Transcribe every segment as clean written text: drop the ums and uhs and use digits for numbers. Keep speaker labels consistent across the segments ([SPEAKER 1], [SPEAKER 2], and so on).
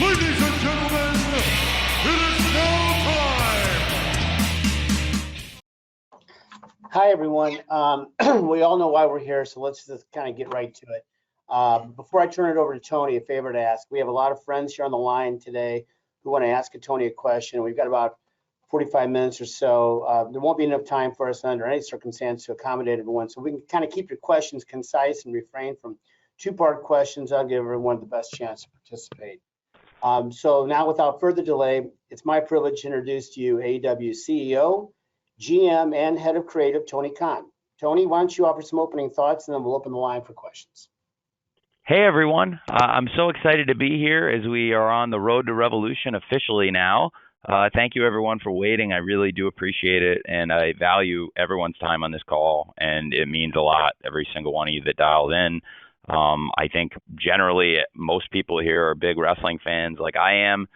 [SPEAKER 1] Ladies and gentlemen, it is now time!
[SPEAKER 2] Hi, everyone. We all know why we're here, so let's just kind of get right to it. Before I turn it over to Tony, a favor to ask. We have a lot of friends here on the line today who want to ask Tony a question. We've got about 45 minutes or so. There won't be enough time for us under any circumstance to accommodate everyone, so we can kind of keep your questions concise and refrain from two-part questions. I'll give everyone the best chance to participate. So now, without further delay, it's my privilege to introduce to you AEW CEO, GM, and Head of Creative, Tony Khan. Tony, why don't you offer some opening thoughts, and then we'll open the line for questions.
[SPEAKER 3] Hey, everyone. I'm so excited to be here as we are on the road to Revolution officially now. Thank you, everyone, for waiting. I really do appreciate it, and I value everyone's time on this call, and it means a lot, every single one of you that dialed in. I think generally most people here are big wrestling fans like I am,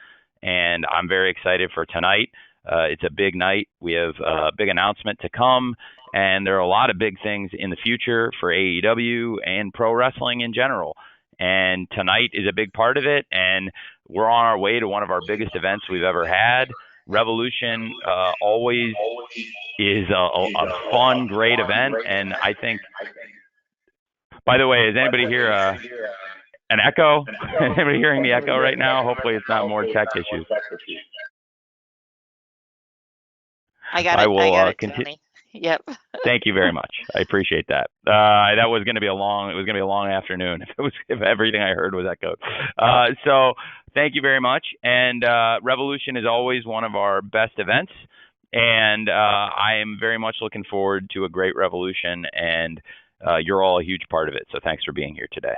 [SPEAKER 3] and I'm very excited for tonight. It's a big night. We have a big announcement to come, and there are a lot of big things in the future for AEW and pro wrestling in general. And tonight is a big part of it, and we're on our way to one of our biggest events we've ever had. Revolution always is a fun, great event, and I think... By the way, is anybody here an echo? Anybody hearing the echo right now? Hopefully it's not more tech issues.
[SPEAKER 4] I got it, Tony. Yep.
[SPEAKER 3] Thank you very much. I appreciate that. That was going to be a long afternoon if everything I heard was echoed. So thank you very much. And Revolution is always one of our best events. And I am very much looking forward to a great Revolution, and you're all a huge part of it. So thanks for being here today.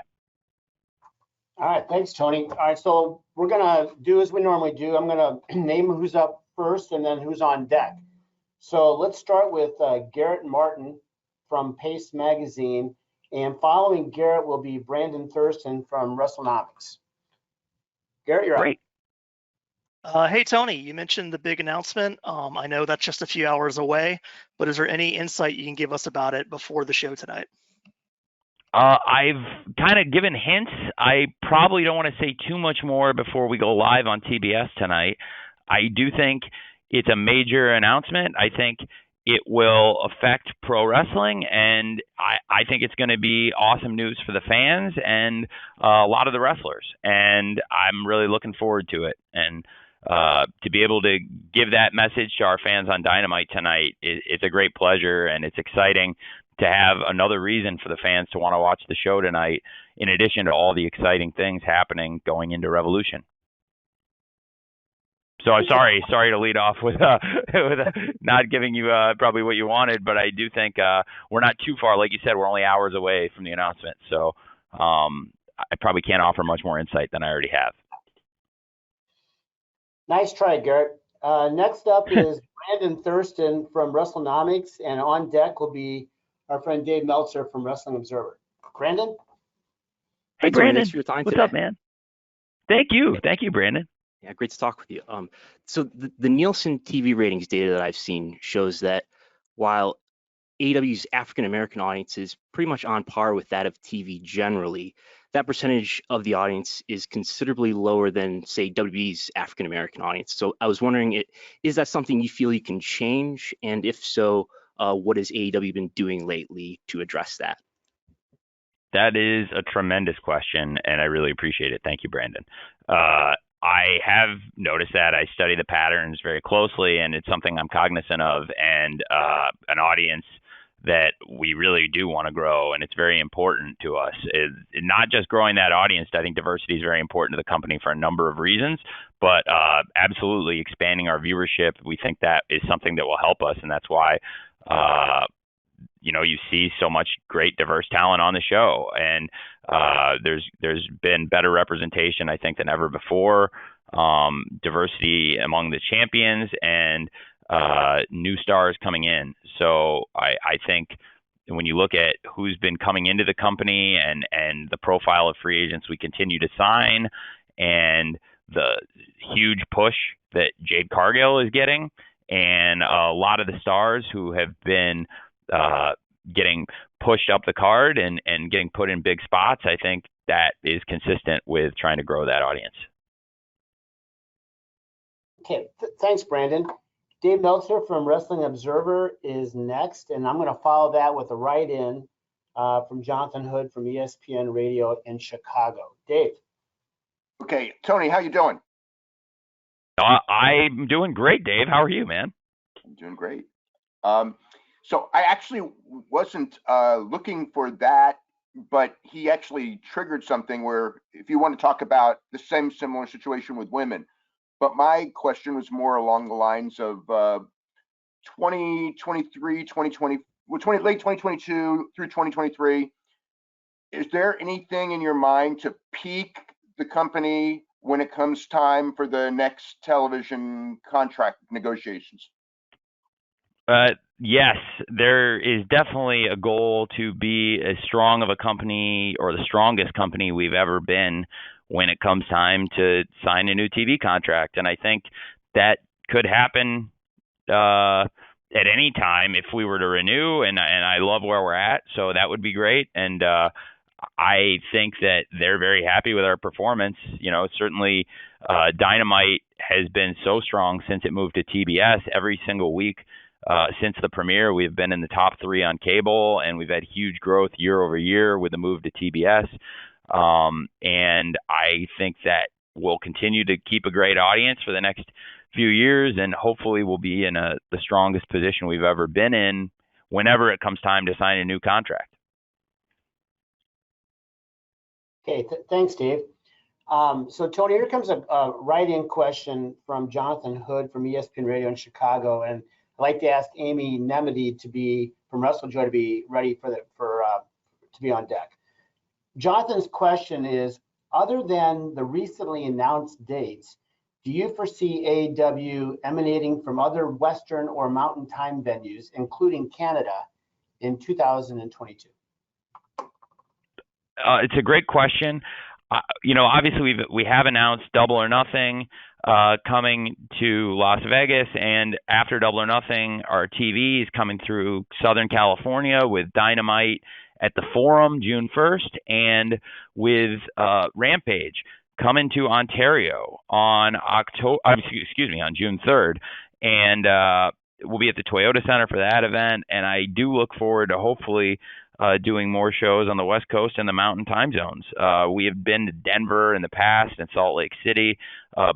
[SPEAKER 2] All right. Thanks, Tony. All right. So we're going to do as we normally do. I'm going to name who's up first and then who's on deck. So let's start with Garrett Martin from Pace Magazine. And following Garrett will be Brandon Thurston from WrestleNomics. Garrett, you're
[SPEAKER 3] Great.
[SPEAKER 2] up.
[SPEAKER 5] Hey, Tony, you mentioned the big announcement. I know that's just a few hours away, but is there any insight you can give us about it before the show tonight?
[SPEAKER 3] I've kind of given hints. I probably don't want to say too much more before we go live on TBS tonight. I do think it's a major announcement. I think it will affect pro wrestling, and I think it's going to be awesome news for the fans and a lot of the wrestlers. And I'm really looking forward to it. And to be able to give that message to our fans on Dynamite tonight, it's a great pleasure, and it's exciting to have another reason for the fans to want to watch the show tonight, in addition to all the exciting things happening going into Revolution. So I'm sorry to lead off with not giving you probably what you wanted, but I do think we're not too far. Like you said, we're only hours away from the announcement, so I probably can't offer much more insight than I already have.
[SPEAKER 2] Nice try, Garrett. Next up is Brandon Thurston from WrestleNomics, and on deck will be our friend Dave Meltzer from Wrestling Observer. Brandon?
[SPEAKER 3] Hey, Brandon.
[SPEAKER 6] Thanks for your time
[SPEAKER 3] What's
[SPEAKER 6] today.
[SPEAKER 3] up, man? Thank you, Brandon.
[SPEAKER 6] Yeah, great to talk with you. So the Nielsen TV ratings data that I've seen shows that while AEW's African American audience is pretty much on par with that of TV generally, that percentage of the audience is considerably lower than, say, WWE's African American audience. So I was wondering, is that something you feel you can change? And if so, what has AEW been doing lately to address that?
[SPEAKER 3] That is a tremendous question, and I really appreciate it. Thank you, Brandon. I have noticed that. I study the patterns very closely, and it's something I'm cognizant of, and an audience that we really do want to grow, and it's very important to us. Not just growing that audience. I think diversity is very important to the company for a number of reasons, but absolutely expanding our viewership. We think that is something that will help us, and that's why you see so much great diverse talent on the show, and there's been better representation, I think, than ever before. Diversity among the champions and new stars coming in. So I think when you look at who's been coming into the company and the profile of free agents we continue to sign, and the huge push that Jade Cargill is getting, and a lot of the stars who have been getting pushed up the card and getting put in big spots, I think that is consistent with trying to grow that audience.
[SPEAKER 2] Okay, thanks, Brandon. Dave Meltzer from Wrestling Observer is next, and I'm going to follow that with a write-in from Jonathan Hood from ESPN Radio in Chicago. Dave.
[SPEAKER 7] Okay, Tony, how you doing?
[SPEAKER 3] I'm doing great, Dave. How are you, man?
[SPEAKER 7] I'm doing great. So I actually wasn't looking for that, but he actually triggered something where if you want to talk about the same similar situation with women, but my question was more along the lines of 2023, 2020, late 2022 through 2023. Is there anything in your mind to peak the company when it comes time for the next television contract negotiations?
[SPEAKER 3] Yes, there is definitely a goal to be as strong of a company or the strongest company we've ever been when it comes time to sign a new TV contract. And I think that could happen at any time if we were to renew. And I love where we're at, so that would be great. And I think that they're very happy with our performance. You know, certainly Dynamite has been so strong since it moved to TBS. Every single week since the premiere, we've been in the top 3 on cable, and we've had huge growth year over year with the move to TBS. And I think that we'll continue to keep a great audience for the next few years, and hopefully we'll be in the strongest position we've ever been in whenever it comes time to sign a new contract.
[SPEAKER 2] Okay, thanks, Dave. So, Tony, here comes a write-in question from Jonathan Hood from ESPN Radio in Chicago, and I'd like to ask Amy Nemedy from Wrestlejoy to be ready to be on deck. Jonathan's question is: other than the recently announced dates, do you foresee AEW emanating from other Western or Mountain Time venues, including Canada, in 2022?
[SPEAKER 3] It's a great question. Obviously we have announced Double or Nothing coming to Las Vegas, and after Double or Nothing, our TV is coming through Southern California with Dynamite at the Forum June 1st, and with Rampage coming to Ontario on June 3rd, and we'll be at the Toyota Center for that event. And I do look forward to hopefully doing more shows on the West Coast and the Mountain Time zones. We have been to Denver in the past and Salt Lake City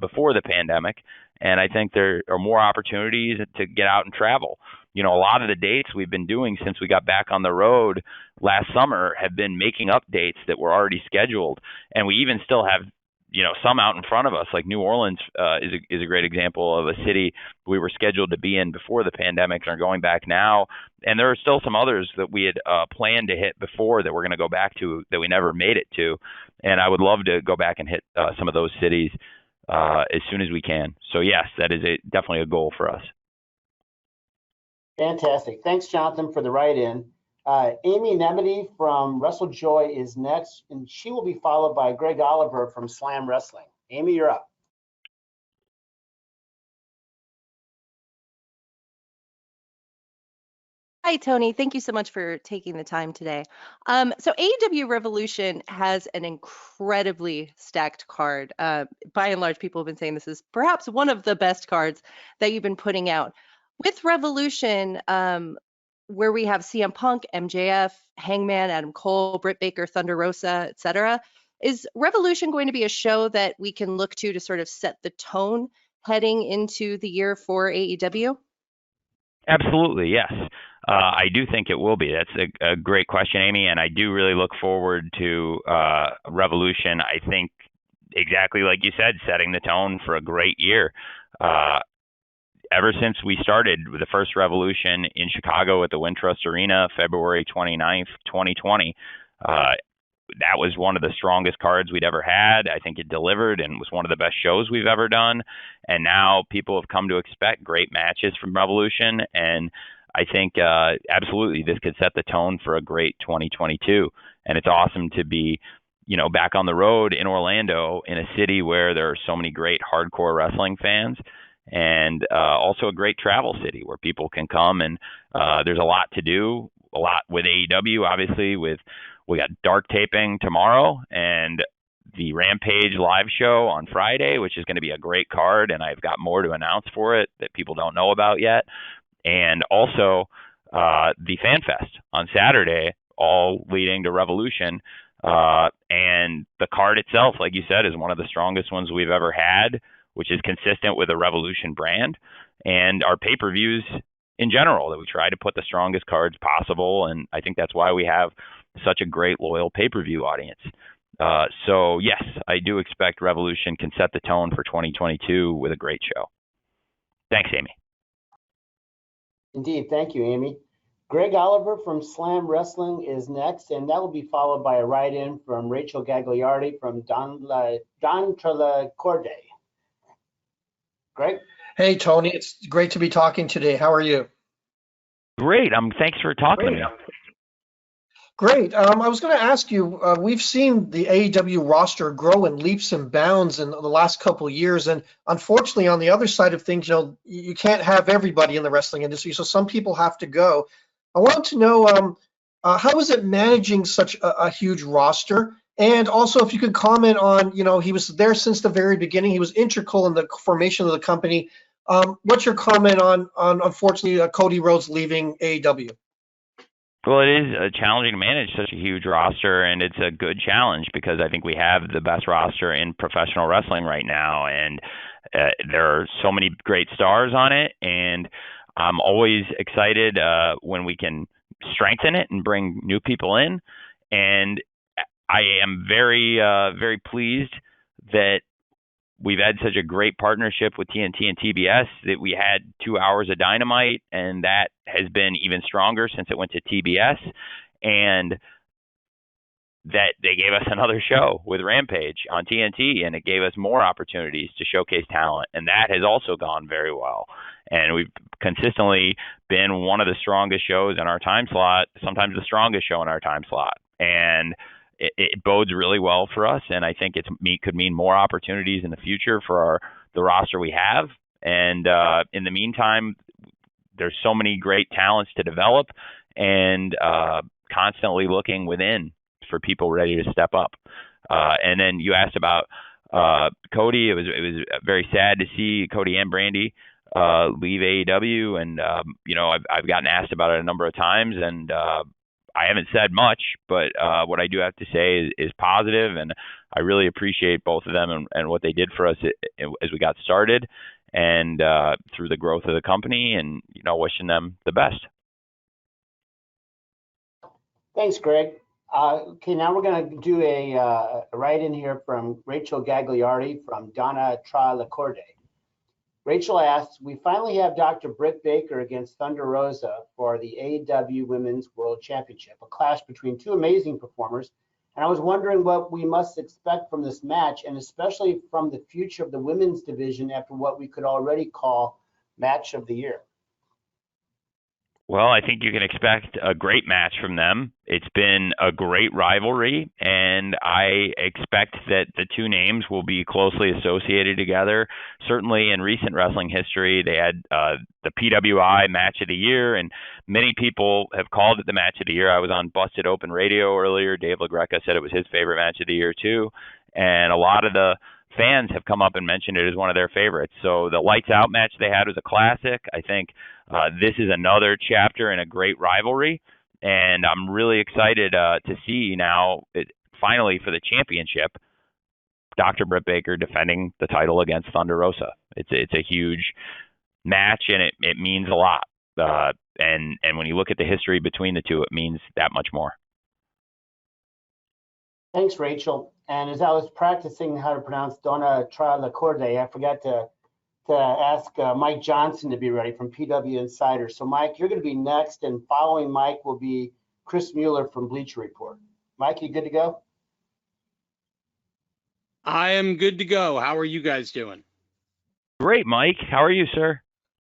[SPEAKER 3] before the pandemic, and I think there are more opportunities to get out and travel. A lot of the dates we've been doing since we got back on the road last summer have been making up dates that were already scheduled, and we even still have some out in front of us. Like New Orleans is a great example of a city we were scheduled to be in before the pandemic and are going back now. And there are still some others that we had planned to hit before that we're going to go back to that we never made it to. And I would love to go back and hit some of those cities as soon as we can. So yes, that is definitely a goal for us.
[SPEAKER 2] Fantastic. Thanks, Jonathan, for the write-in. Amy Nemedy from Wrestlejoy is next, and she will be followed by Greg Oliver from Slam Wrestling. Amy, you're up.
[SPEAKER 8] Hi, Tony. Thank you so much for taking the time today. So AEW Revolution has an incredibly stacked card. By and large, people have been saying this is perhaps one of the best cards that you've been putting out. With Revolution, where we have CM Punk, MJF, Hangman, Adam Cole, Britt Baker, Thunder Rosa, etc., is Revolution going to be a show that we can look to sort of set the tone heading into the year for AEW?
[SPEAKER 3] Absolutely, yes. I do think it will be. That's a great question, Amy, and I do really look forward to Revolution. I think exactly like you said, setting the tone for a great year. Ever since we started with the first Revolution in Chicago at the Wintrust Arena, February 29th, 2020, that was one of the strongest cards we'd ever had. I think it delivered and was one of the best shows we've ever done. And now people have come to expect great matches from Revolution. And I think absolutely this could set the tone for a great 2022. And it's awesome to be, back on the road in Orlando, in a city where there are so many great hardcore wrestling fans, and also a great travel city where people can come, and there's a lot to do, a lot with AEW, obviously. We got dark taping tomorrow, and the Rampage live show on Friday, which is going to be a great card, and I've got more to announce for it that people don't know about yet. And also the Fan Fest on Saturday, all leading to Revolution. And the card itself, like you said, is one of the strongest ones we've ever had, which is consistent with a Revolution brand. And our pay-per-views in general, that we try to put the strongest cards possible. And I think that's why we have such a great, loyal pay-per-view audience. So yes, I do expect Revolution can set the tone for 2022 with a great show. Thanks, Amy.
[SPEAKER 2] Indeed. Thank you, Amy. Greg Oliver from Slam Wrestling is next, and that will be followed by a write-in from Rachel Gagliardi from Don Trelacorde. Greg?
[SPEAKER 9] Hey, Tony. It's great to be talking today. How are you?
[SPEAKER 3] Great. Thanks for talking to me.
[SPEAKER 9] Great. I was going to ask you, we've seen the AEW roster grow in leaps and bounds in the last couple of years. And unfortunately, on the other side of things, you can't have everybody in the wrestling industry. So some people have to go. I wanted to know, how is it managing such a huge roster? And also, if you could comment on, he was there since the very beginning. He was integral in the formation of the company. What's your comment on unfortunately, Cody Rhodes leaving AEW?
[SPEAKER 3] Well, it is challenging to manage such a huge roster, and it's a good challenge because I think we have the best roster in professional wrestling right now, and there are so many great stars on it, and I'm always excited when we can strengthen it and bring new people in, and I am very, very pleased that we've had such a great partnership with TNT and TBS that we had 2 hours of Dynamite, and that has been even stronger since it went to TBS, and that they gave us another show with Rampage on TNT, and it gave us more opportunities to showcase talent, and that has also gone very well. And we've consistently been one of the strongest shows in our time slot, sometimes the strongest show in our time slot. And it bodes really well for us, and I think could mean more opportunities in the future for the roster we have. And in the meantime, there's so many great talents to develop, and constantly looking within for people ready to step up. And then you asked about Cody. It was very sad to see Cody and Brandy leave AEW, and I've gotten asked about it a number of times, and I haven't said much, but what I do have to say is positive, and I really appreciate both of them and what they did for us as we got started, and through the growth of the company, and wishing them the best.
[SPEAKER 2] Thanks, Greg. Okay, now we're going to do a write-in here from Rachel Gagliardi from Donna Trelacorde. Rachel asks, we finally have Dr. Britt Baker against Thunder Rosa for the AEW Women's World Championship, a clash between two amazing performers. And I was wondering what we must expect from this match, and especially from the future of the women's division after what we could already call match of the year.
[SPEAKER 3] Well, I think you can expect a great match from them. It's been a great rivalry, and I expect that the two names will be closely associated together. Certainly in recent wrestling history, they had the PWI Match of the Year, and many people have called it the Match of the Year. I was on Busted Open Radio earlier. Dave LaGreca said it was his favorite Match of the Year, too. And a lot of the fans have come up and mentioned it as one of their favorites. So the Lights Out match they had was a classic. I think this is another chapter in a great rivalry, and I'm really excited to see now, finally for the championship, Dr. Britt Baker defending the title against Thunder Rosa. It's a huge match, and it means a lot. And when you look at the history between the two, it means that much more.
[SPEAKER 2] Thanks, Rachel. And as I was practicing how to pronounce Donna Trelacorde, I forgot to ask Mike Johnson to be ready from PW Insider. So, Mike, you're going to be next, and following Mike will be Chris Mueller from Bleacher Report. Mike, you good to go?
[SPEAKER 10] I am good to go. How are you guys doing?
[SPEAKER 3] Great, Mike. How are you, sir?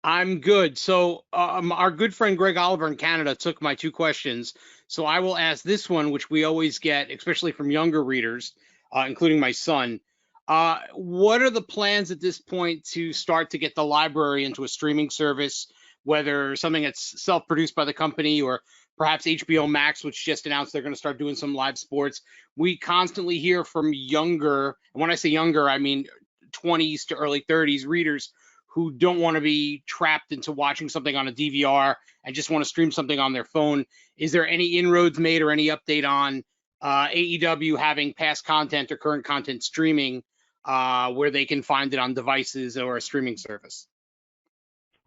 [SPEAKER 10] I'm good. So our good friend Greg Oliver in Canada took my two questions. So I will ask this one, which we always get, especially from younger readers, including my son. What are the plans at this point to start to get the library into a streaming service, whether something that's self-produced by the company or perhaps HBO Max, which just announced they're going to start doing some live sports. We constantly hear from younger, and when I say younger, I mean 20s to early 30s readers who don't want to be trapped into watching something on a DVR and just want to stream something on their phone. Is there any inroads made or any update on AEW having past content or current content streaming where they can find it on devices or a streaming service?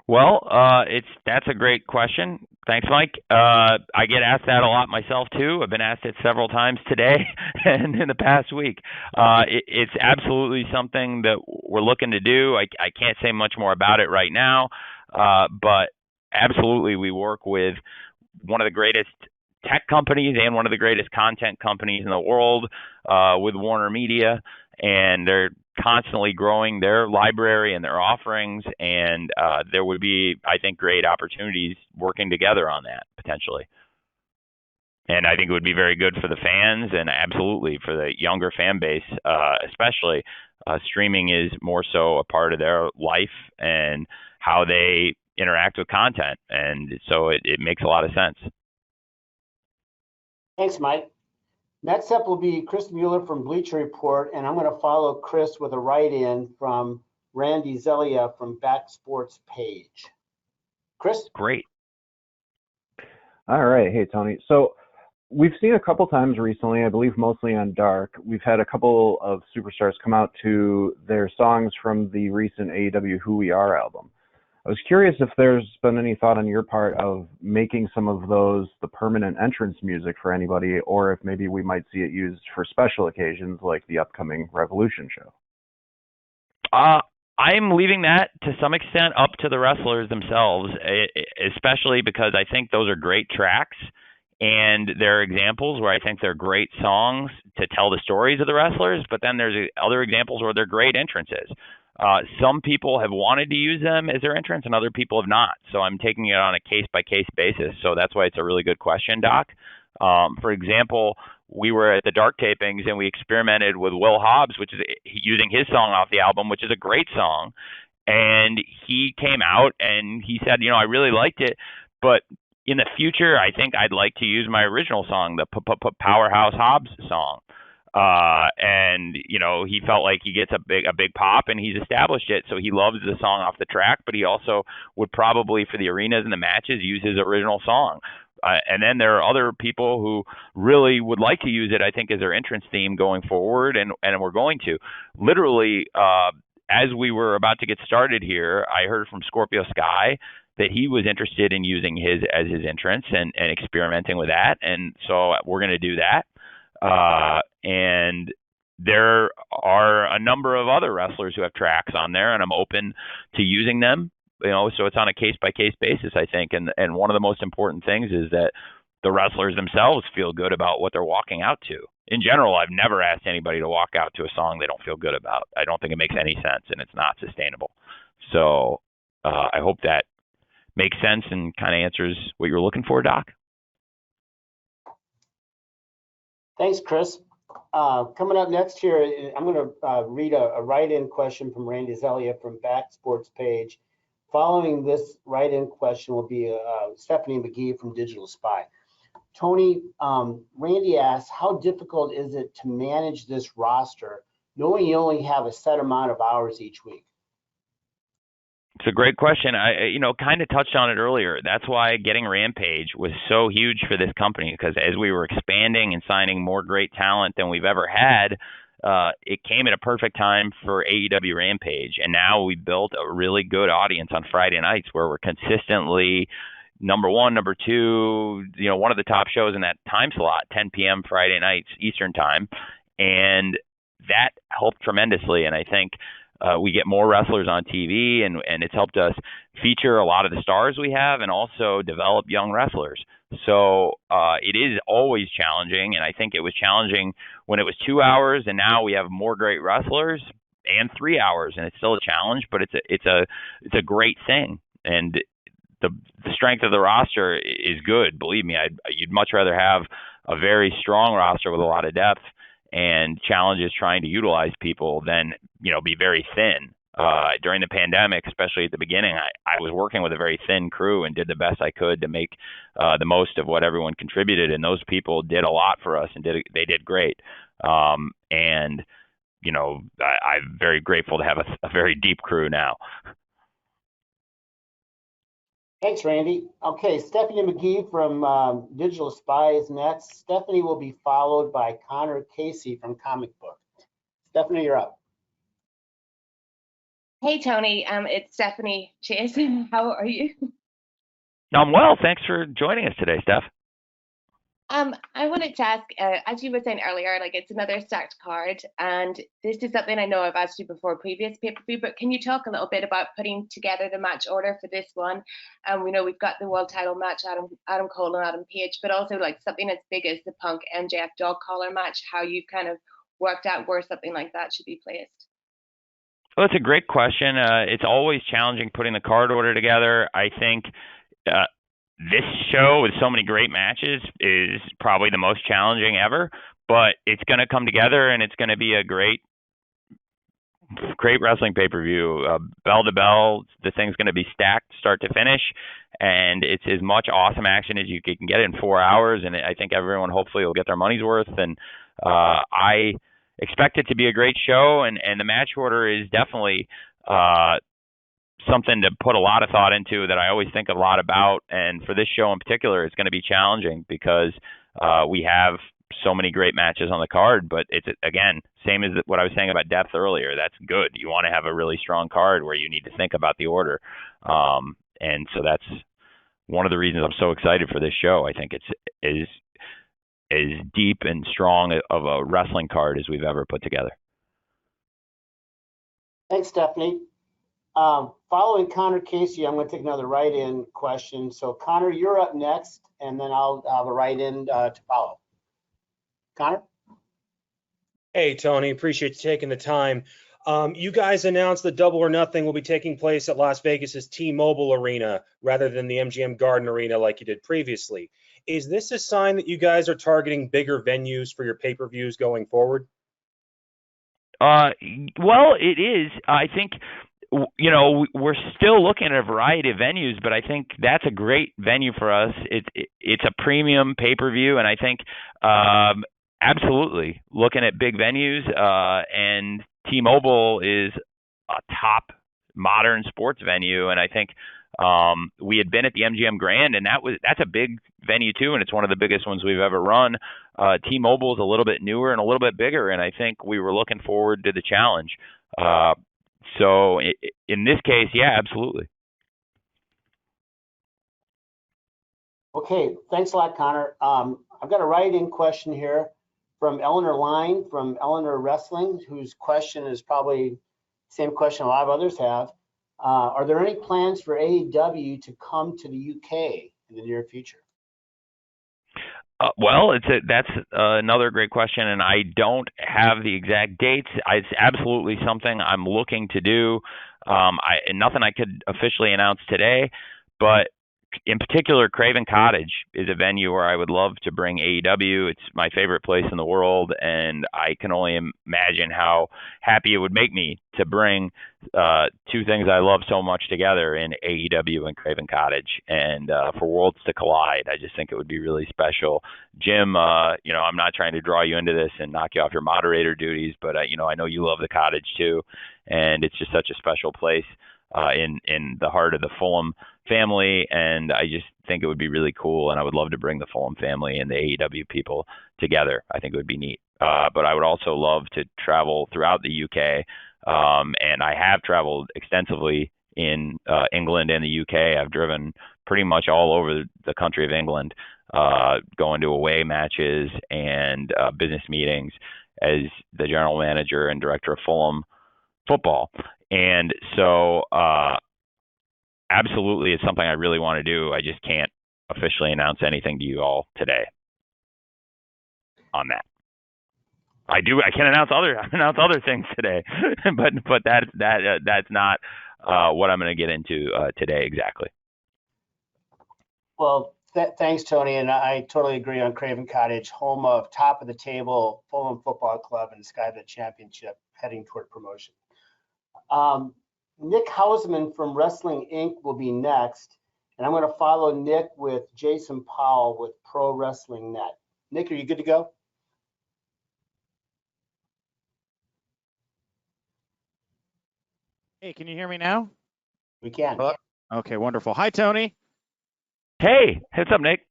[SPEAKER 3] Well, that's a great question. Thanks, Mike. I get asked that a lot myself too. I've been asked it several times today and in the past week. It's absolutely something that we're looking to do. I can't say much more about it right now, but absolutely we work with one of the greatest tech companies and one of the greatest content companies in the world, with Warner Media, and they're constantly growing their library and their offerings, and there would be, I think, great opportunities working together on that potentially. And I think it would be very good for the fans and absolutely for the younger fan base, especially. Streaming is more so a part of their life and how they interact with content, and so it makes a lot of sense.
[SPEAKER 2] Thanks, Mike. Next up will be Chris Mueller from Bleacher Report, and I'm going to follow Chris with a write-in from Randy Zelia from Back Sports Page. Chris?
[SPEAKER 3] Great.
[SPEAKER 11] All right. Hey, Tony. So we've seen a couple times recently, I believe mostly on Dark, we've had a couple of superstars come out to their songs from the recent AEW Who We Are album. I was curious if there's been any thought on your part of making some of those the permanent entrance music for anybody, or if maybe we might see it used for special occasions like the upcoming Revolution show.
[SPEAKER 3] I'm leaving that to some extent up to the wrestlers themselves, especially because I think those are great tracks and they're examples where I think they're great songs to tell the stories of the wrestlers, but then there's other examples where they're great entrances. Some people have wanted to use them as their entrance and other people have not. So I'm taking it on a case-by-case basis. So that's why it's a really good question, Doc. For example, we were at the Dark tapings and we experimented with Will Hobbs, which is using his song off the album, which is a great song. And he came out and he said, I really liked it, but in the future, I think I'd like to use my original song, the Powerhouse Hobbs song. And he felt like he gets a big pop and he's established it. So he loves the song off the track, but he also would probably for the arenas and the matches use his original song. And then there are other people who really would like to use it, I think, as their entrance theme going forward. And we're going to literally, as we were about to get started here, I heard from Scorpio Sky that he was interested in using his as his entrance and experimenting with that. And so we're going to do that. And there are a number of other wrestlers who have tracks on there, and I'm open to using them. So it's on a case-by-case basis, I think. And one of the most important things is that the wrestlers themselves feel good about what they're walking out to. In general, I've never asked anybody to walk out to a song they don't feel good about. I don't think it makes any sense, and it's not sustainable. So I hope that makes sense and kind of answers what you're looking for, Doc.
[SPEAKER 2] Thanks, Chris. Coming up next here, I'm going to read a write-in question from Randy Zelia from Back Sports Page. Following this write-in question will be Stephanie McGee from Digital Spy. Tony, Randy asks, how difficult is it to manage this roster knowing you only have a set amount of hours each week?
[SPEAKER 3] It's a great question. I kind of touched on it earlier. That's why getting Rampage was so huge for this company, because as we were expanding and signing more great talent than we've ever had, it came at a perfect time for AEW Rampage. And now we built a really good audience on Friday nights where we're consistently number one, number two, one of the top shows in that time slot, 10 p.m. Friday nights Eastern time. And that helped tremendously. And I think we get more wrestlers on TV, and it's helped us feature a lot of the stars we have and also develop young wrestlers. So it is always challenging, and I think it was challenging when it was 2 hours, and now we have more great wrestlers and 3 hours, and it's still a challenge, but it's a great thing. And the strength of the roster is good. Believe me, you'd much rather have a very strong roster with a lot of depth and challenges trying to utilize people than be very thin. During the pandemic, especially at the beginning, I was working with a very thin crew and did the best I could to make the most of what everyone contributed. And those people did a lot for us and they did great. And, you know, I'm very grateful to have a very deep crew now.
[SPEAKER 2] Thanks, Randy. Okay, Stephanie McGee from Digital Spy is next. Stephanie will be followed by Connor Casey from Comic Book. Stephanie, you're up.
[SPEAKER 12] Hey, Tony. It's Stephanie Chase. How are you?
[SPEAKER 3] I'm well. Thanks for joining us today, Steph.
[SPEAKER 12] I wanted to ask, as you were saying earlier, like it's another stacked card, and this is something I know I've asked you before, previous pay-per-view, but can you talk a little bit about putting together the match order for this one? We know we've got the world title match, Adam Cole and Adam Page, but also like something as big as the Punk MJF dog collar match, how you've kind of worked out where something like that should be placed.
[SPEAKER 3] Well, it's a great question. It's always challenging putting the card order together. I think this show with so many great matches is probably the most challenging ever, but it's going to come together and it's going to be a great wrestling pay-per-view. Bell to bell, the thing's going to be stacked start to finish, and it's as much awesome action as you can get in 4 hours, and I think everyone hopefully will get their money's worth, and I expect it to be a great show, and the match order is definitely something to put a lot of thought into that I always think a lot about. And for this show in particular, it's going to be challenging because we have so many great matches on the card, but it's, again, same as what I was saying about depth earlier. That's good. You want to have a really strong card where you need to think about the order. And so that's one of the reasons I'm so excited for this show. I think it's as deep and strong of a wrestling card as we've ever put together.
[SPEAKER 2] Thanks, Stephanie. Following Connor Casey, I'm going to take another write-in question. So Connor, you're up next, and then I'll have a write-in to follow. Connor?
[SPEAKER 13] Hey, Tony, appreciate you taking the time. You guys announced that Double or Nothing will be taking place at Las Vegas's T-Mobile Arena rather than the MGM Garden Arena like you did previously. Is this a sign that you guys are targeting bigger venues for your pay-per-views going forward?
[SPEAKER 3] Well, it is. I think, you know, we're still looking at a variety of venues, but I think that's a great venue for us. It's a premium pay-per-view, and I think absolutely looking at big venues, and T-Mobile is a top modern sports venue, and I think we had been at the MGM Grand, and that's a big venue too, and it's one of the biggest ones we've ever run. T-Mobile is a little bit newer and a little bit bigger, and I think we were looking forward to the challenge. So in this case, yeah, absolutely.
[SPEAKER 2] Okay, thanks a lot, Connor. I've got a write-in question here from Eleanor Line from Eleanor Wrestling, whose question is probably the same question a lot of others have. Are there any plans for AEW to come to the UK in the near future?
[SPEAKER 3] Well, that's another great question, and I don't have the exact dates. It's absolutely something I'm looking to do. Nothing I could officially announce today, but in particular, Craven Cottage is a venue where I would love to bring AEW. It's my favorite place in the world, and I can only imagine how happy it would make me to bring two things I love so much together in AEW and Craven Cottage, and for worlds to collide. I just think it would be really special. Jim, you know, I'm not trying to draw you into this and knock you off your moderator duties, but you know, I know you love the Cottage too, and it's just such a special place in the heart of the Fulham family, and I just think it would be really cool, and I would love to bring the Fulham family and the AEW people together. I think it would be neat. But I would also love to travel throughout the UK, and I have traveled extensively in England and the UK. I've driven pretty much all over the country of England, going to away matches and business meetings as the general manager and director of Fulham football. And so absolutely, it's something I really want to do. I just can't officially announce anything to you all today on that. I can announce other things today, but that's not what I'm going to get into today exactly.
[SPEAKER 2] Well, thanks, Tony, and I totally agree on Craven Cottage, home of top of the table Fulham Football Club and Sky Bet Championship, heading toward promotion. Nick Hausman from Wrestling Inc. will be next. And I'm going to follow Nick with Jason Powell with Pro Wrestling Net. Nick, are you good to go?
[SPEAKER 14] Hey, can you hear me now?
[SPEAKER 2] We can.
[SPEAKER 14] Hello? Okay, wonderful. Hi, Tony.
[SPEAKER 3] Hey, what's up, Nick?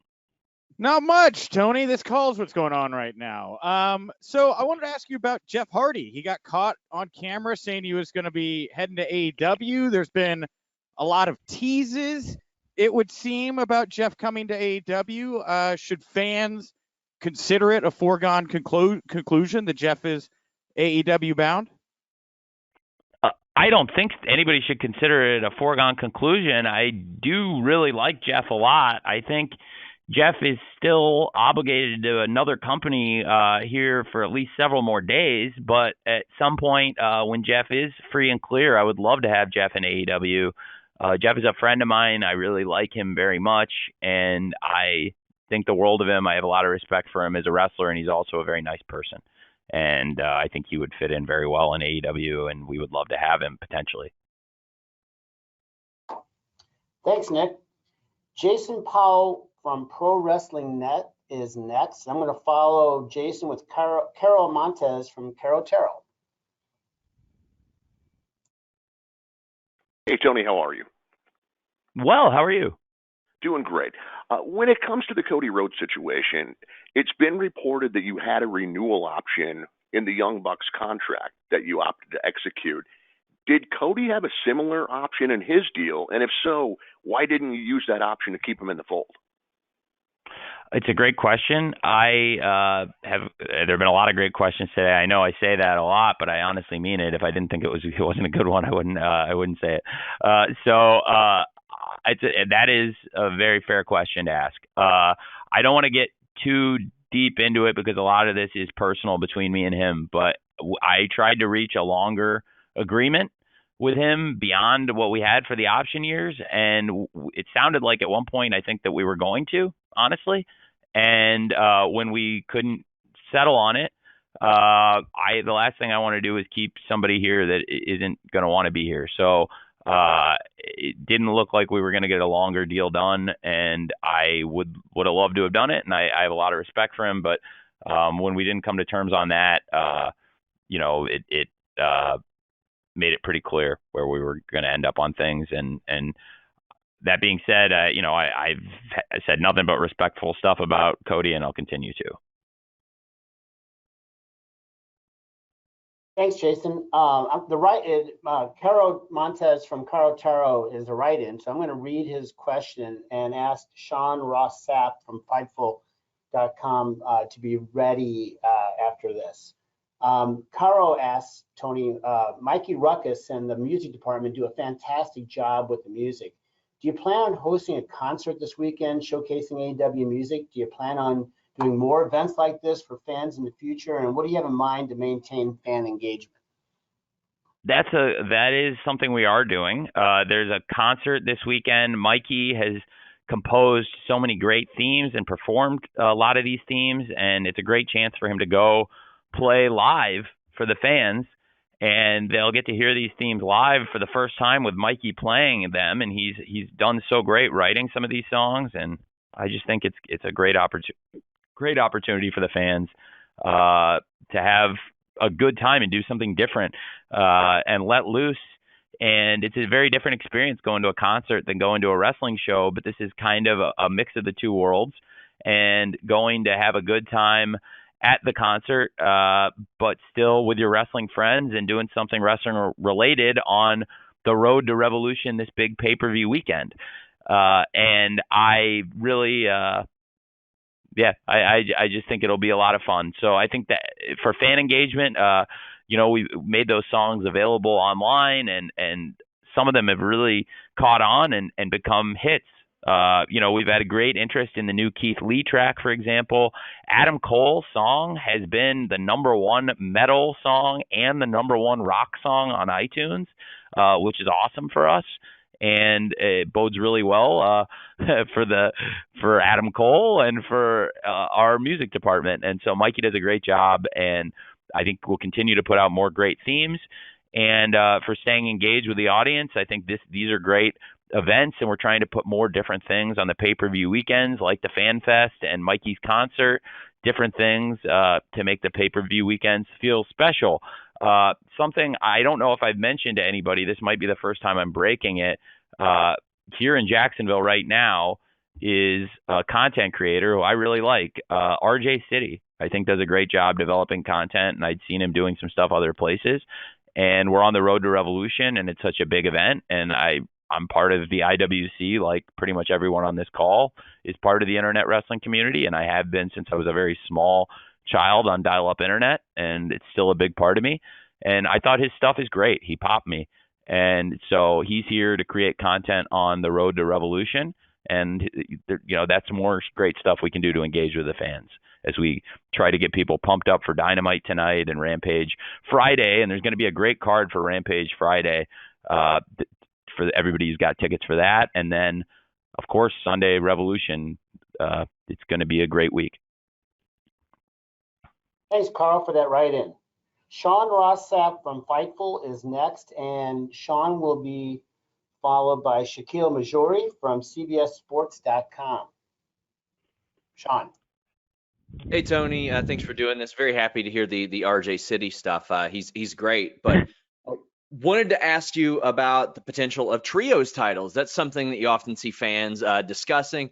[SPEAKER 14] Not much, Tony. This call's what's going on right now. So I wanted to ask you about Jeff Hardy. He got caught on camera saying he was going to be heading to AEW. There's been a lot of teases, it would seem, about Jeff coming to AEW. Should fans consider it a foregone conclusion that Jeff is AEW bound?
[SPEAKER 3] I don't think anybody should consider it a foregone conclusion. I do really like Jeff a lot. I think Jeff is still obligated to another company here for at least several more days. But at some point, when Jeff is free and clear, I would love to have Jeff in AEW. Jeff is a friend of mine. I really like him very much, and I think the world of him. I have a lot of respect for him as a wrestler, and he's also a very nice person. And I think he would fit in very well in AEW, and we would love to have him potentially.
[SPEAKER 2] Thanks, Nick. Jason Powell from Pro Wrestling Net is next. I'm going to follow Jason with Carol Montez from Caro Taro.
[SPEAKER 15] Hey, Tony, how are you?
[SPEAKER 3] Well, how are you?
[SPEAKER 15] Doing great. When it comes to the Cody Rhodes situation, it's been reported that you had a renewal option in the Young Bucks contract that you opted to execute. Did Cody have a similar option in his deal? And if so, why didn't you use that option to keep him in the fold?
[SPEAKER 3] It's a great question. There have been a lot of great questions today. I know I say that a lot, but I honestly mean it. If I didn't think it wasn't a good one, I wouldn't say it. That is a very fair question to ask. I don't want to get too deep into it because a lot of this is personal between me and him, but I tried to reach a longer agreement with him beyond what we had for the option years, and it sounded like at one point I think that we were going to, honestly, and when we couldn't settle on it, the last thing I want to do is keep somebody here that isn't going to want to be here. So it didn't look like we were going to get a longer deal done, and I would have loved to have done it, and I have a lot of respect for him, but when we didn't come to terms on that, it made it pretty clear where we were going to end up on things. And that being said, I've said nothing but respectful stuff about Cody, and I'll continue to.
[SPEAKER 2] Thanks, Jason. Caro Montez from Caro Taro is a write-in, so I'm going to read his question and ask Sean Ross Sapp from Fightful.com to be ready after this. Caro asks, Tony, Mikey Ruckus and the music department do a fantastic job with the music. Do you plan on hosting a concert this weekend showcasing AEW music? Do you plan on doing more events like this for fans in the future? And what do you have in mind to maintain fan engagement?
[SPEAKER 3] That is something we are doing. There's a concert this weekend. Mikey has composed so many great themes and performed a lot of these themes, and it's a great chance for him to go play live for the fans, and they'll get to hear these themes live for the first time with Mikey playing them, and he's done so great writing some of these songs, and I just think it's a great opportunity for the fans to have a good time and do something different and let loose. And it's a very different experience going to a concert than going to a wrestling show, but this is kind of a mix of the two worlds, and going to have a good time at the concert, but still with your wrestling friends and doing something wrestling related on the road to Revolution, this big pay-per-view weekend. And I really, I just think it'll be a lot of fun. So I think that for fan engagement, we made those songs available online, and some of them have really caught on and become hits. We've had a great interest in the new Keith Lee track, for example. Adam Cole's song has been the #1 metal song and the #1 rock song on iTunes, which is awesome for us. And it bodes really well for Adam Cole and for our music department. And so Mikey does a great job, and I think we'll continue to put out more great themes. and for staying engaged with the audience. I think these are great events, and we're trying to put more different things on the pay-per-view weekends, like the Fan Fest and Mikey's concert, different things to make the pay-per-view weekends feel special. Something I don't know if I've mentioned to anybody, this might be the first time I'm breaking it, here in Jacksonville right now is a content creator who I really like, RJ City. I think does a great job developing content, and I'd seen him doing some stuff other places. And we're on the road to Revolution, and it's such a big event, and I'm part of the IWC, like pretty much everyone on this call is part of the internet wrestling community, and I have been since I was a very small child on dial-up internet, and it's still a big part of me. And I thought his stuff is great. He popped me. And so he's here to create content on the road to Revolution, and that's more great stuff we can do to engage with the fans as we try to get people pumped up for Dynamite tonight and Rampage Friday. And there's going to be a great card for Rampage Friday for everybody who's got tickets for that. And then, of course, Sunday Revolution. It's going to be a great week.
[SPEAKER 2] Thanks, Carl, for that write-in. Sean Rossap from Fightful is next, and Sean will be followed by Shaquille Majori from CBSSports.com. Sean.
[SPEAKER 16] Hey, Tony. Thanks for doing this. Very happy to hear the RJ City stuff. He's great, but wanted to ask you about the potential of trios titles. That's something that you often see fans discussing.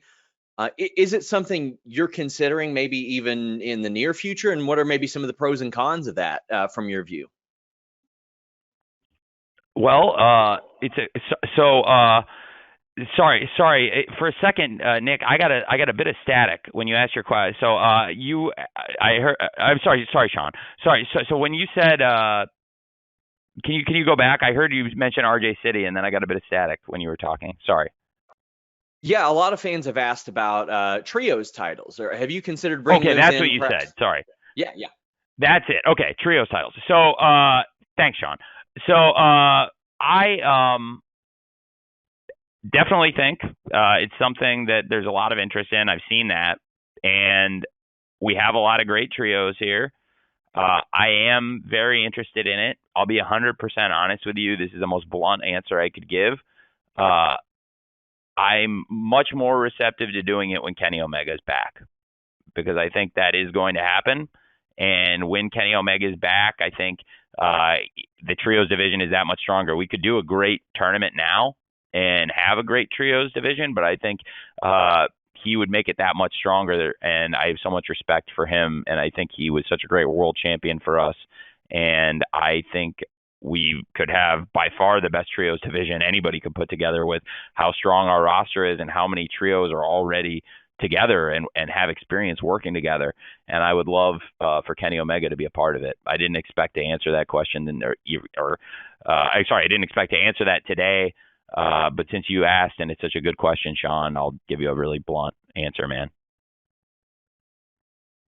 [SPEAKER 16] Is it something you're considering, maybe even in the near future? And what are maybe some of the pros and cons of that from your view?
[SPEAKER 3] Well, sorry for a second, Nick. I got a bit of static when you asked your question. So I heard. I'm sorry, Sean. Sorry. So when you said, can you go back? I heard you mention RJ City, and then I got a bit of static when you were talking. Sorry.
[SPEAKER 16] Yeah, a lot of fans have asked about trios titles. Or have you considered bringing?
[SPEAKER 3] Okay,
[SPEAKER 16] those
[SPEAKER 3] that's
[SPEAKER 16] in,
[SPEAKER 3] what you
[SPEAKER 16] perhaps?
[SPEAKER 3] said. Sorry.
[SPEAKER 16] Yeah.
[SPEAKER 3] That's it. Okay, trios titles. So thanks, Sean. So I definitely think it's something that there's a lot of interest in. I've seen that, and we have a lot of great trios here. I am very interested in it. I'll be 100% honest with you. This is the most blunt answer I could give. I'm much more receptive to doing it when Kenny Omega is back, because I think that is going to happen. And when Kenny Omega is back, I think the trios division is that much stronger. We could do a great tournament now and have a great trios division, but I think he would make it that much stronger. And I have so much respect for him, and I think he was such a great world champion for us. And I think we could have by far the best trios division anybody could put together with how strong our roster is and how many trios are already together and have experience working together. And I would love for Kenny Omega to be a part of it. I didn't expect to answer that question, I didn't expect to answer that today. But since you asked and it's such a good question, Sean, I'll give you a really blunt answer, man.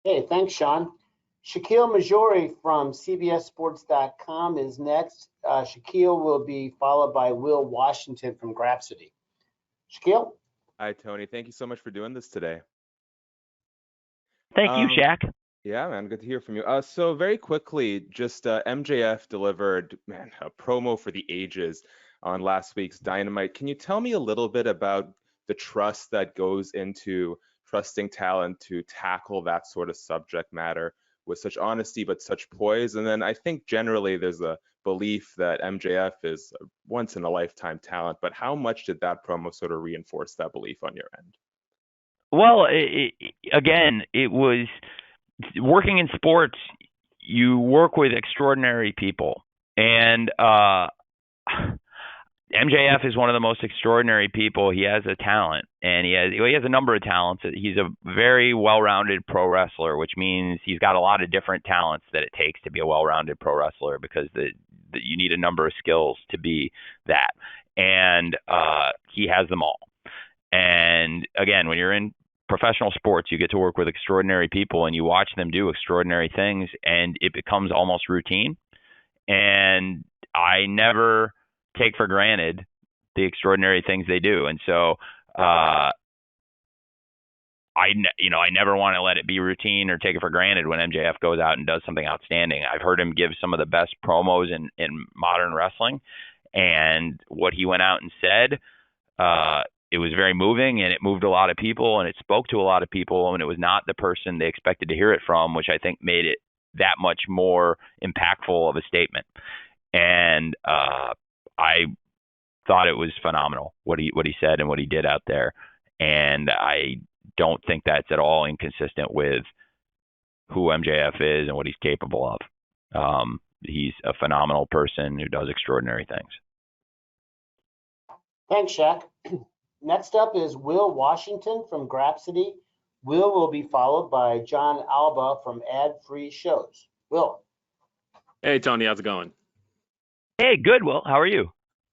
[SPEAKER 2] Hey, thanks, Sean. Shaquille Majori from CBSSports.com is next. Shaquille will be followed by Will Washington from Grapsody. Shaquille?
[SPEAKER 17] Hi, Tony. Thank you so much for doing this today.
[SPEAKER 3] Thank you, Shaq.
[SPEAKER 17] Yeah, man. Good to hear from you. So very quickly, just MJF delivered, a promo for the ages on last week's Dynamite. Can you tell me a little bit about the trust that goes into trusting talent to tackle that sort of subject matter with such honesty but such poise? And then I think generally there's a belief that MJF is a once-in-a-lifetime talent, but how much did that promo sort of reinforce that belief on your end?
[SPEAKER 3] Well, again, it was working in sports. You work with extraordinary people, and MJF is one of the most extraordinary people. He has a talent, and he has a number of talents. He's a very well-rounded pro wrestler, which means he's got a lot of different talents that it takes to be a well-rounded pro wrestler, because you need a number of skills to be that. And he has them all. And again, when you're in professional sports, you get to work with extraordinary people, and you watch them do extraordinary things, and it becomes almost routine. And I never take for granted the extraordinary things they do. And so I never want to let it be routine or take it for granted when MJF goes out and does something outstanding. I've heard him give some of the best promos in modern wrestling, and what he went out and said, it was very moving, and it moved a lot of people, and it spoke to a lot of people, and it was not the person they expected to hear it from, which I think made it that much more impactful of a statement. And I thought it was phenomenal what he said and what he did out there, and I don't think that's at all inconsistent with who MJF is and what he's capable of. He's a phenomenal person who does extraordinary things.
[SPEAKER 2] Thanks, Shaq. Next up is Will Washington from Grapsity. Will be followed by John Alba from Ad Free Shows. Will.
[SPEAKER 18] Hey, Tony, how's it going?
[SPEAKER 3] Hey, good, Will. How are you?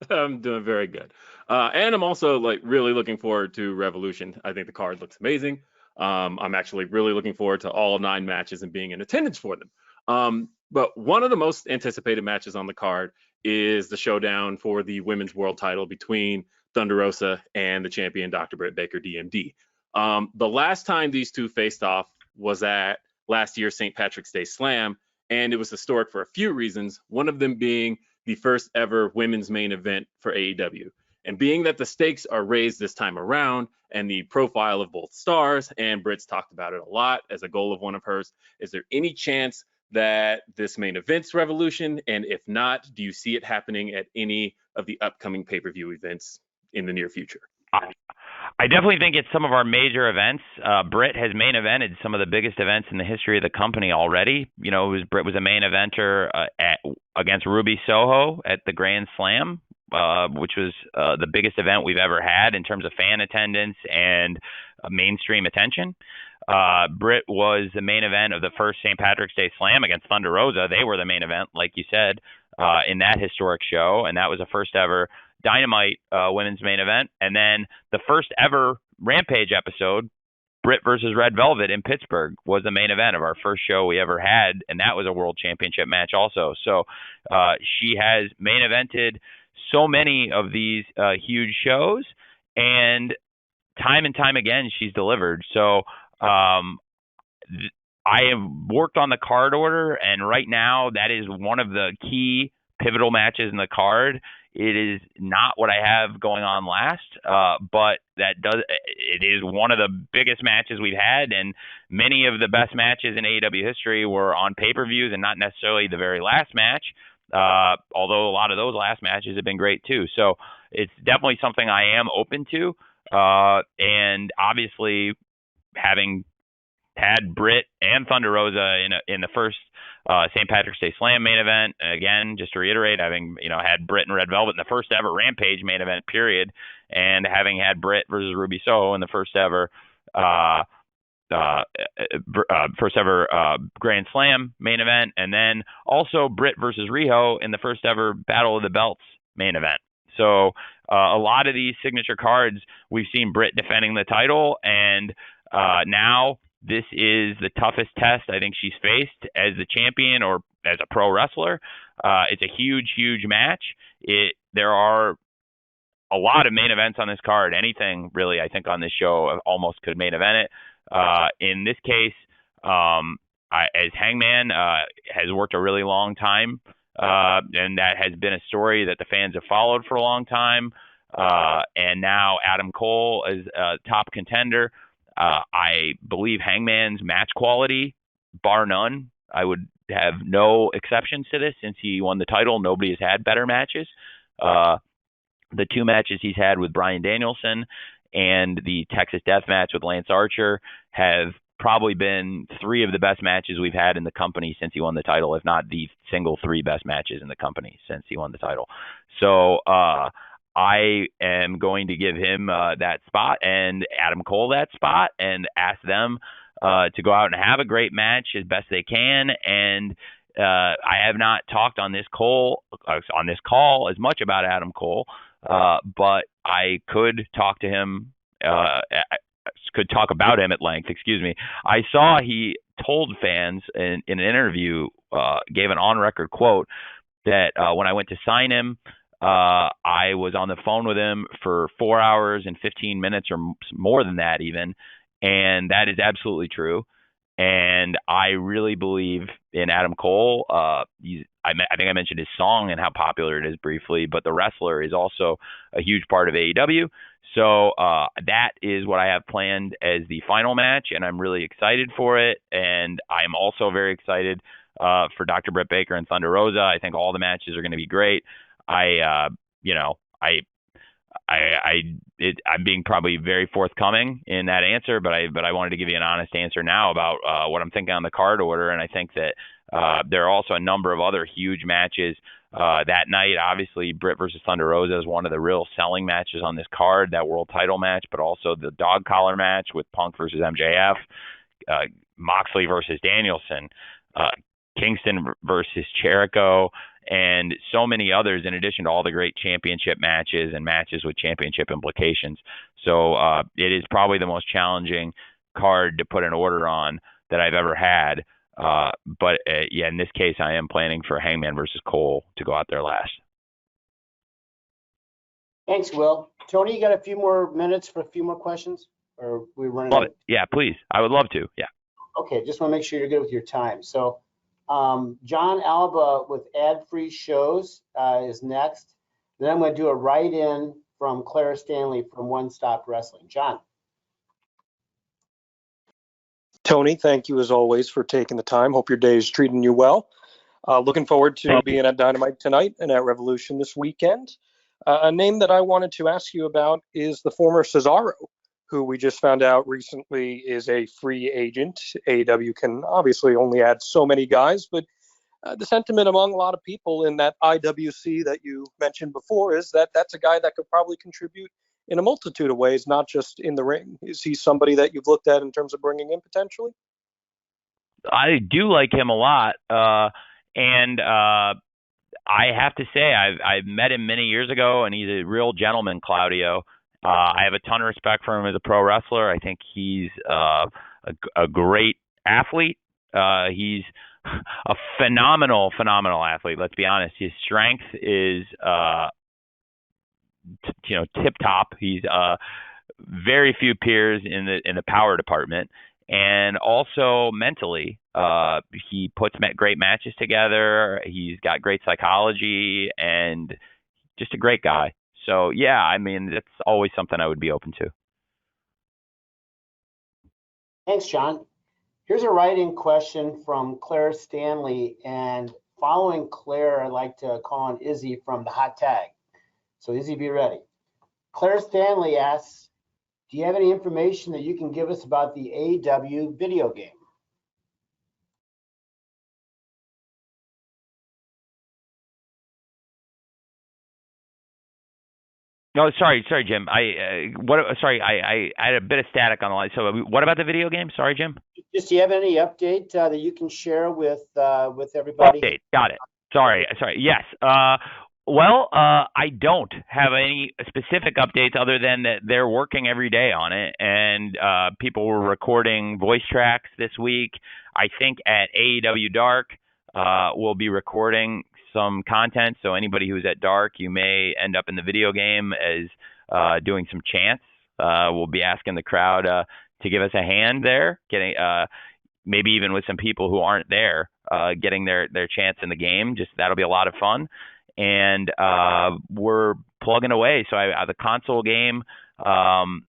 [SPEAKER 18] I'm doing very good. And I'm also really looking forward to Revolution. I think the card looks amazing. I'm actually really looking forward to all 9 matches and being in attendance for them. But one of the most anticipated matches on the card is the showdown for the women's world title between Thunder Rosa and the champion Dr. Britt Baker, DMD. The last time these two faced off was at last year's St. Patrick's Day Slam, and it was historic for a few reasons, one of them being the first ever women's main event for AEW. And being that the stakes are raised this time around and the profile of both stars, and Britt's talked about it a lot as a goal of one of hers, is there any chance that this main event's Revolution? And if not, do you see it happening at any of the upcoming pay-per-view events in the near future?
[SPEAKER 3] I definitely think it's some of our major events. Britt has main evented some of the biggest events in the history of the company already. Britt was a main eventer against Ruby Soho at the Grand Slam, which was the biggest event we've ever had in terms of fan attendance and mainstream attention. Britt was the main event of the first St. Patrick's Day Slam against Thunder Rosa. They were the main event, like you said, in that historic show, and that was the first ever Dynamite women's main event. And then the first ever Rampage episode, Britt versus Red Velvet in Pittsburgh, was the main event of our first show we ever had, and that was a world championship match also. So she has main evented so many of these huge shows, and time again she's delivered. So I have worked on the card order, and right now that is one of the key pivotal matches in the card. It is not what I have going on last, but it is one of the biggest matches we've had, and many of the best matches in AEW history were on pay-per-views and not necessarily the very last match, although a lot of those last matches have been great too. So it's definitely something I am open to, and obviously having had Britt and Thunder Rosa in the first St. Patrick's Day Slam main event, again, just to reiterate, having had Britt and Red Velvet in the first ever Rampage main event period, and having had Britt versus Ruby Soho in the first ever Grand Slam main event, and then also Britt versus Riho in the first ever Battle of the Belts main event. So a lot of these signature cards, we've seen Britt defending the title, and now this is the toughest test I think she's faced as the champion or as a pro wrestler. It's a huge match. There are a lot of main events on this card. Anything really, I think, on this show almost could main event it. In this case, as Hangman has worked a really long time, and that has been a story that the fans have followed for a long time. And now Adam Cole is a top contender. I believe Hangman's match quality, bar none. I would have no exceptions to this since he won the title. Nobody has had better matches. The 2 matches he's had with Bryan Danielson and the Texas Death Match with Lance Archer have probably been 3 of the best matches we've had in the company since he won the title, if not the single 3 best matches in the company since he won the title. So I am going to give him that spot and Adam Cole that spot and ask them to go out and have a great match as best they can. And I have not talked on this call as much about Adam Cole, but I could talk to him, could talk about him at length. Excuse me. I saw he told fans in an interview, gave an on-record quote that when I went to sign him, I was on the phone with him for 4 hours and 15 minutes or more than that even. and that is absolutely true. And I really believe in Adam Cole. I think I mentioned his song and how popular it is briefly, but the wrestler is also a huge part of AEW. So that is what I have planned as the final match, and I'm really excited for it. And I'm also very excited for Dr. Britt Baker and Thunder Rosa. I think all the matches are going to be great. I'm being probably very forthcoming in that answer, but I wanted to give you an honest answer now about what I'm thinking on the card order. And I think that there are also a number of other huge matches that night. Obviously, Britt versus Thunder Rosa is one of the real selling matches on this card, that world title match, but also the dog collar match with Punk versus MJF, Moxley versus Danielson, Kingston versus Jericho, and so many others, in addition to all the great championship matches and matches with championship implications. So it is probably the most challenging card to put an order on that I've ever had. But in this case, I am planning for Hangman versus Cole to go out there last.
[SPEAKER 2] Thanks, Will. Tony, you got a few more minutes for a few more questions? Or we running?
[SPEAKER 3] Love it. Yeah, please. I would love to. Yeah.
[SPEAKER 2] Okay, just want to make sure you're good with your time. So John Alba with ad-free shows is next. Then I'm going to do a write-in from Clara Stanley from One Stop Wrestling. John.
[SPEAKER 19] Tony, thank you as always for taking the time. Hope your day is treating you well. Looking forward to being at Dynamite tonight and at Revolution this weekend. A name that I wanted to ask you about is the former Cesaro, who we just found out recently is a free agent. AEW can obviously only add so many guys, but the sentiment among a lot of people in that IWC that you mentioned before is that that's a guy that could probably contribute in a multitude of ways, not just in the ring. Is he somebody that you've looked at in terms of bringing in potentially?
[SPEAKER 3] I do like him a lot. And I have to say, I've met him many years ago, and he's a real gentleman, Claudio. I have a ton of respect for him as a pro wrestler. I think he's a great athlete. He's a phenomenal athlete. Let's be honest. His strength is, tip top. He's very few peers in the power department, and also mentally, he puts great matches together. He's got great psychology and just a great guy. So yeah, I mean, that's always something I would be open to.
[SPEAKER 2] Thanks, John. Here's a write-in question from Claire Stanley, and following Claire, I'd like to call on Izzy from the Hot Tag. So Izzy, be ready. Claire Stanley asks, do you have any information that you can give us about the AEW video game?
[SPEAKER 3] No, sorry, Jim. I had a bit of static on the line. So what about the video game? Sorry, Jim.
[SPEAKER 2] Just do you have any update that you can share with everybody?
[SPEAKER 3] Update. Got it. Sorry. Yes. I don't have any specific updates other than that they're working every day on it, and people were recording voice tracks this week. I think at AEW Dark, we'll be recording some content. So anybody who's at Dark, you may end up in the video game as doing some chants. We'll be asking the crowd to give us a hand there, getting maybe even with some people who aren't there, getting their chance in the game. Just that'll be a lot of fun. And we're plugging away. So the console game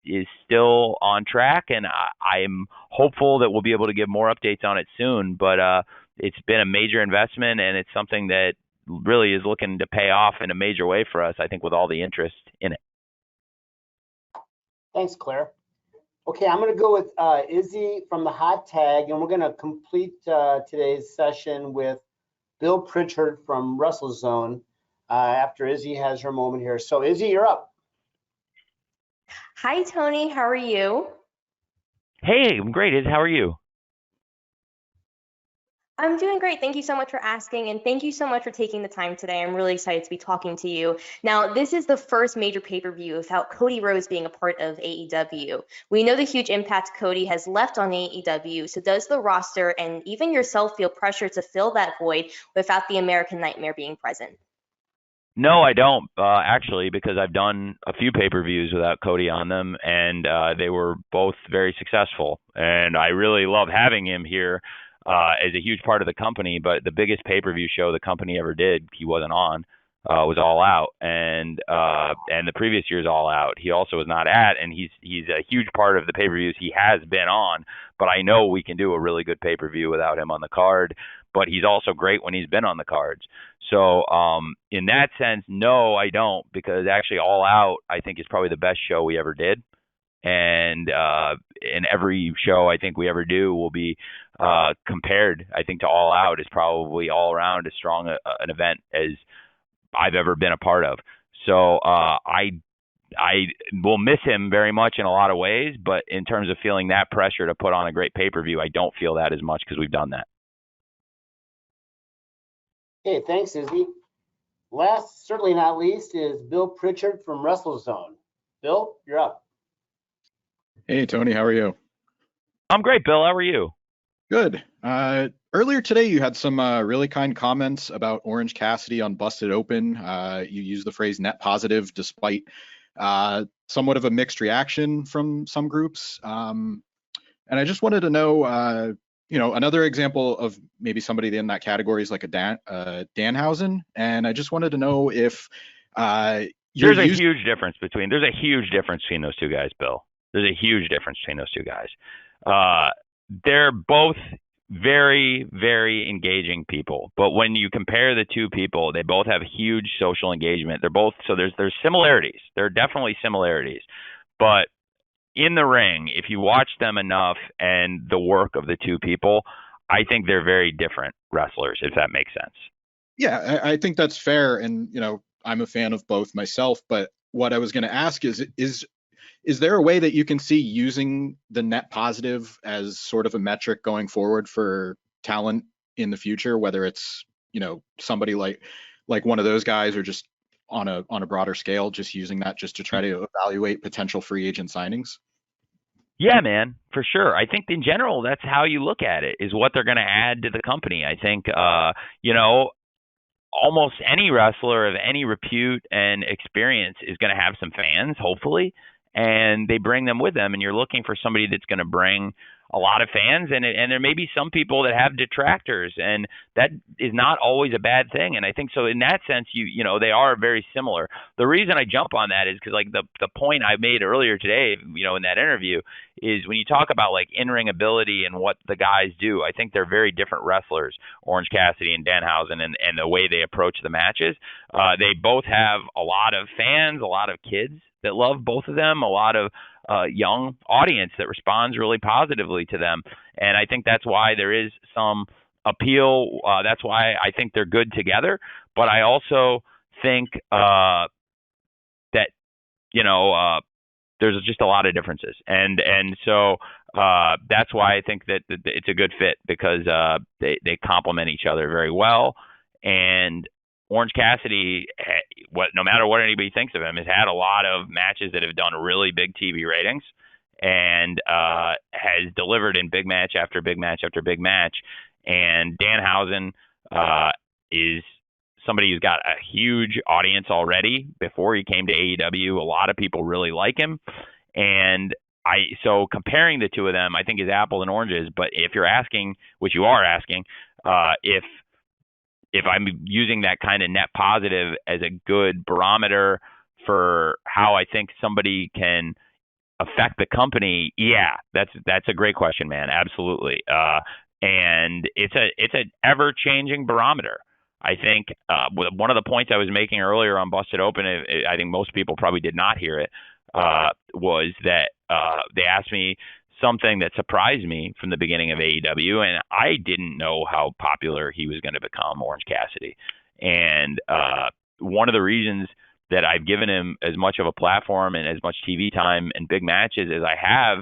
[SPEAKER 3] is still on track, and I'm hopeful that we'll be able to give more updates on it soon. But it's been a major investment, and it's something that really is looking to pay off in a major way for us, I think, with all the interest in it.
[SPEAKER 2] Thanks, Claire. Okay, I'm going to go with Izzy from the Hot Tag, and we're going to complete today's session with Bill Pritchard from Wrestlezone after Izzy has her moment here. So Izzy, you're up.
[SPEAKER 20] Hi, Tony. How are you?
[SPEAKER 3] Hey, I'm great. Izzy, how are you?
[SPEAKER 20] I'm doing great. Thank you so much for asking, and thank you so much for taking the time today. I'm really excited to be talking to you. Now, this is the first major pay-per-view without Cody Rhodes being a part of AEW. We know the huge impact Cody has left on AEW, so does the roster and even yourself feel pressure to fill that void without the American Nightmare being present?
[SPEAKER 3] No, I don't actually, because I've done a few pay-per-views without Cody on them, and they were both very successful. And I really love having him here as a huge part of the company. But the biggest pay-per-view show the company ever did, he wasn't on. Was All Out, and the previous year's All Out, he also was not at, and he's a huge part of the pay-per-views he has been on. But I know we can do a really good pay-per-view without him on the card. But he's also great when he's been on the cards. So in that sense, no, I don't, because actually All Out, I think, is probably the best show we ever did. And in every show I think we ever do will be compared, I think, to All Out is probably all around as strong an event as I've ever been a part of. So I will miss him very much in a lot of ways, but in terms of feeling that pressure to put on a great pay-per-view, I don't feel that as much because we've done that.
[SPEAKER 2] Okay, thanks, Izzy. Last, certainly not least, is Bill Pritchard from Wrestlezone. Bill, you're up.
[SPEAKER 21] Hey, Tony, how are you?
[SPEAKER 3] I'm great, Bill. How are you?
[SPEAKER 21] Good. Earlier today, you had some really kind comments about Orange Cassidy on Busted Open. You used the phrase net positive despite somewhat of a mixed reaction from some groups. And I just wanted to know, another example of maybe somebody in that category is like a Danhausen. And I just wanted to know if
[SPEAKER 3] there's a huge difference between those two guys, Bill. There's a huge difference between those two guys. They're both very, very engaging people. But when you compare the two people, they both have huge social engagement. There's similarities. There are definitely similarities. But in the ring, if you watch them enough and the work of the two people, I think they're very different wrestlers, if that makes sense.
[SPEAKER 21] Yeah, I think that's fair. And, I'm a fan of both myself. But what I was going to ask is there a way that you can see using the net positive as sort of a metric going forward for talent in the future, whether it's, somebody like one of those guys or just on a broader scale, just using that just to try to evaluate potential free agent signings?
[SPEAKER 3] Yeah, man, for sure. I think in general, that's how you look at it, is what they're going to add to the company. I think, almost any wrestler of any repute and experience is going to have some fans, hopefully, and they bring them with them. And you're looking for somebody that's going to bring a lot of fans, and there may be some people that have detractors, and that is not always a bad thing. And I think so in that sense, they are very similar. The reason I jump on that is because like the point I made earlier today, in that interview, is when you talk about like in-ring ability and what the guys do, I think they're very different wrestlers, Orange Cassidy and Danhausen, and the way they approach the matches. They both have a lot of fans, a lot of kids that love both of them, a lot of young audience that responds really positively to them. And I think that's why there is some appeal. That's why I think they're good together. But I also think that, there's just a lot of differences. And so that's why I think that it's a good fit, because they complement each other very well. And Orange Cassidy, no matter what anybody thinks of him, has had a lot of matches that have done really big TV ratings, and has delivered in big match after big match after big match. And Danhausen is somebody who's got a huge audience already. Before he came to AEW, a lot of people really like him. And so comparing the two of them, I think, is apples and oranges. But if you're asking, which you are asking, if I'm using that kind of net positive as a good barometer for how I think somebody can affect the company, yeah, that's a great question, man. Absolutely. And it's an ever-changing barometer. I think one of the points I was making earlier on Busted Open, I think most people probably did not hear it, was that they asked me something that surprised me from the beginning of AEW, and I didn't know how popular he was going to become, Orange Cassidy. And one of the reasons that I've given him as much of a platform and as much TV time and big matches as I have,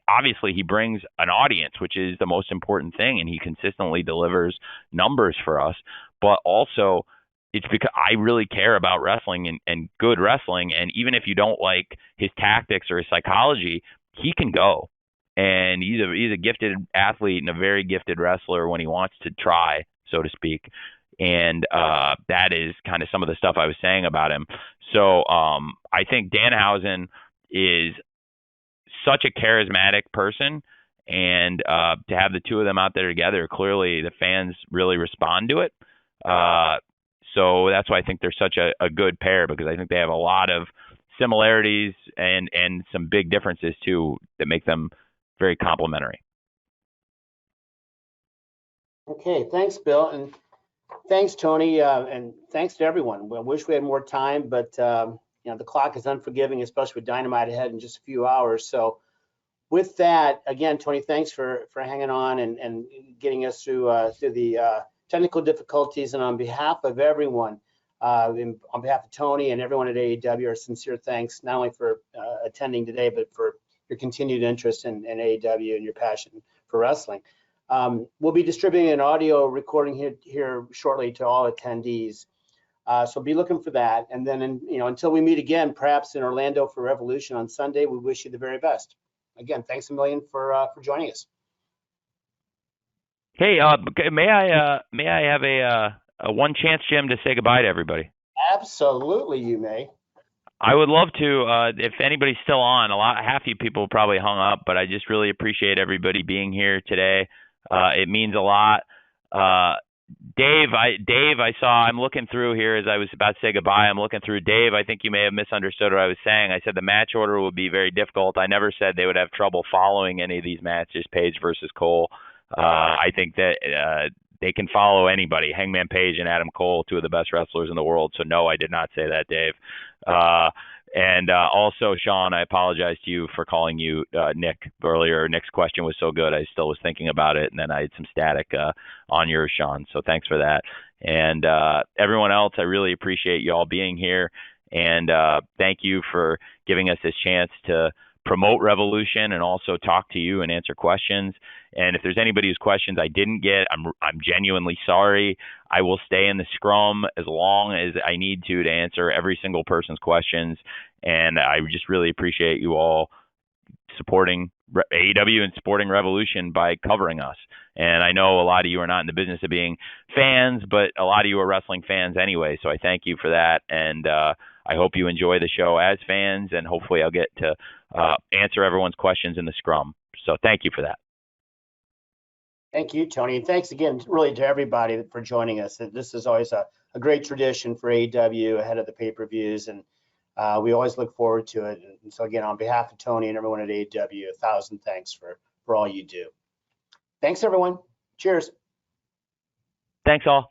[SPEAKER 3] obviously he brings an audience, which is the most important thing, and he consistently delivers numbers for us. But also, it's because I really care about wrestling and good wrestling, and even if you don't like his tactics or his psychology, he can go. And he's a gifted athlete and a very gifted wrestler when he wants to try, so to speak. And that is kind of some of the stuff I was saying about him. So I think Danhausen is such a charismatic person, and to have the two of them out there together, clearly the fans really respond to it. So that's why I think they're such a good pair, because I think they have a lot of similarities and some big differences too that make them very complementary.
[SPEAKER 2] Okay, thanks, Bill, and thanks, Tony, and thanks to everyone. I wish we had more time, but you know, the clock is unforgiving, especially with Dynamite ahead in just a few hours. So with that, again, Tony, thanks for hanging on and getting us through the technical difficulties. And on behalf of everyone, on behalf of Tony and everyone at AEW, our sincere thanks, not only for attending today, but for your continued interest in AEW and your passion for wrestling. We'll be distributing an audio recording here shortly to all attendees. So be looking for that. And then, you know, until we meet again, perhaps in Orlando for Revolution on Sunday, we wish you the very best. Again, thanks a million for joining us.
[SPEAKER 3] Hey, may I have a one chance, Jim, to say goodbye to everybody?
[SPEAKER 2] Absolutely, you may.
[SPEAKER 3] I would love to. If anybody's still on, half you people probably hung up, but I just really appreciate everybody being here today. It means a lot. Dave, I saw, I'm looking through here as I was about to say goodbye. I'm looking through. Dave, I think you may have misunderstood what I was saying. I said the match order would be very difficult. I never said they would have trouble following any of these matches, Page versus Cole. I think that they can follow anybody, Hangman Page and Adam Cole, two of the best wrestlers in the world. So no, I did not say that, Dave. And also, Sean, I apologize to you for calling you Nick earlier. Nick's question was so good, I still was thinking about it, and then I had some static on yours, Sean. So thanks for that. And everyone else, I really appreciate you all being here, and thank you for giving us this chance to promote Revolution and also talk to you and answer questions. And if there's anybody whose questions I didn't get, I'm genuinely sorry. I will stay in the scrum as long as I need to answer every single person's questions. And I just really appreciate you all supporting AEW and supporting Revolution by covering us. And I know a lot of you are not in the business of being fans, but a lot of you are wrestling fans anyway. So I thank you for that. And I hope you enjoy the show as fans, and hopefully I'll get to answer everyone's questions in the scrum. So thank you for that.
[SPEAKER 2] Thank you, Tony. And thanks again, really, to everybody for joining us. This is always a great tradition for AEW ahead of the pay-per-views, and we always look forward to it. And so again, on behalf of Tony and everyone at AEW, 1,000 thanks for all you do. Thanks, everyone. Cheers.
[SPEAKER 3] Thanks, all.